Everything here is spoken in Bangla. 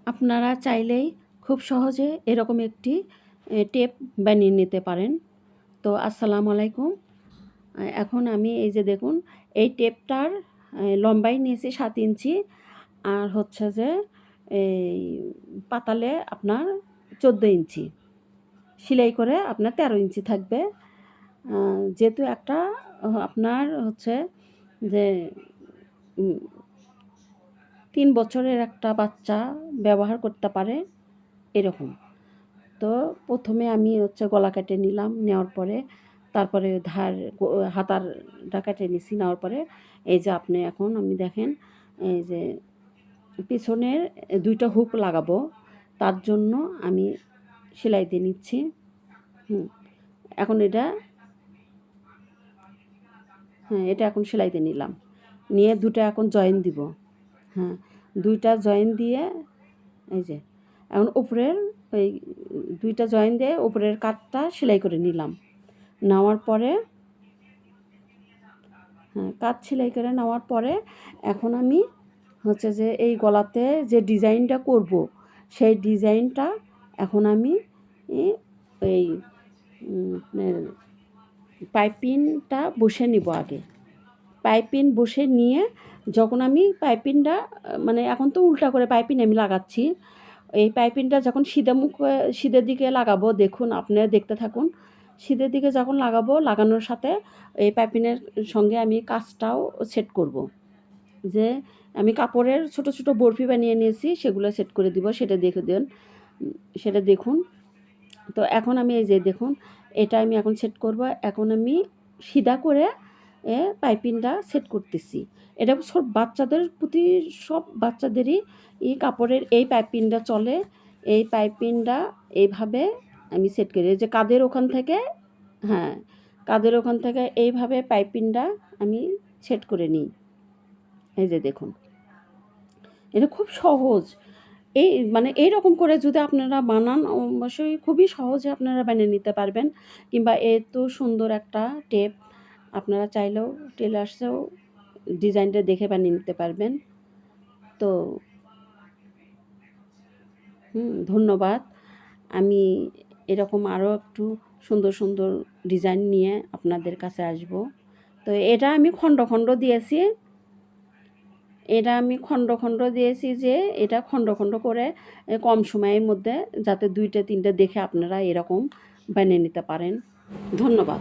আপনারা চাইলেই খুব সহজে এরকম একটি টেপ বানিয়ে নিতে পারেন। তো আসসালামু আলাইকুম। এখন আমি এই যে দেখুন এই টেপটার লম্বাই নিয়েছি 7 ইঞ্চি, আর হচ্ছে যে এই পাতালে আপনার 14 ইঞ্চি, সেলাই করে আপনার 13 ইঞ্চি থাকবে। যেহেতু একটা আপনার হচ্ছে যে 3 বছরের একটা বাচ্চা ব্যবহার করতে পারে এরকম। তো প্রথমে আমি হচ্ছে গলা কেটে নিলাম, নেওয়ার পরে তারপরে হাতারটা কেটে নিছি, নেওয়ার পরে এই যে আপনি এখন আমি দেখেন এই যে পিছনের 2টা হুক লাগাবো, তার জন্য আমি সেলাই দিয়ে নিচ্ছি। এখন এটা এটা এখন সেলাই দিয়ে নিলাম, নিয়ে 2টা এখন জয়েন দিব। 2টা জয়েন দিয়ে এই যে এখন উপরের ওই 2টা জয়েন দিয়ে উপরের কাটটা সেলাই করে নিলাম। নেওয়ার পরে কাট সেলাই করে নেওয়ার পরে এখন আমি হচ্ছে যে এই গলাতে যে ডিজাইনটা করব সেই ডিজাইনটা এখন আমি এই পাইপিংটা বসে নিব আগে। পাইপিং বসে নিয়ে যখন আমি পাইপিংটা মানে এখন তো উল্টা করে পাইপিং আমি লাগাচ্ছি, এই পাইপিংটা যখন সিধের দিকে লাগাবো, দেখুন আপনারা দেখতে থাকুন। সিধের দিকে যখন লাগাবো, লাগানোর সাথে এই পাইপিংয়ের সঙ্গে আমি কাজটাও সেট করব। যে আমি কাপড়ের ছোট ছোট বরফি বানিয়ে নিয়েছি, সেগুলো সেট করে দিব, সেটা দেখুন। তো এখন আমি এই যে দেখুন এটা আমি এখন সেট করব। এখন আমি সিধা করে পাইপিংটা সেট করতেছি। এটা সব বাচ্চাদের প্রতি, সব বাচ্চাদেরই এই কাপড়ের এই পাইপিংটা চলে। এই পাইপিংটা এইভাবে আমি সেট করি, যে কাঁধের ওখান থেকে কাঁধের ওখান থেকে এইভাবে পাইপিংটা আমি সেট করে নিই। এই যে দেখুন এটা খুব সহজ। এই মানে এইরকম করে যদি আপনারা বানান, অবশ্যই খুবই সহজে আপনারা বানিয়ে নিতে পারবেন। কিংবা এত সুন্দর একটা টেপ আপনারা চাইলেও টেলার্সেও ডিজাইনটা দেখে বানিয়ে নিতে পারবেন। তো ধন্যবাদ। আমি এরকম আরও একটু সুন্দর সুন্দর ডিজাইন নিয়ে আপনাদের কাছে আসব। তো এটা আমি খণ্ড খণ্ড দিয়েছি, যে এটা খণ্ড খণ্ড করে কম সময়ের মধ্যে যাতে 2টা 3টা দেখে আপনারা এরকম বানিয়ে নিতে পারেন। ধন্যবাদ।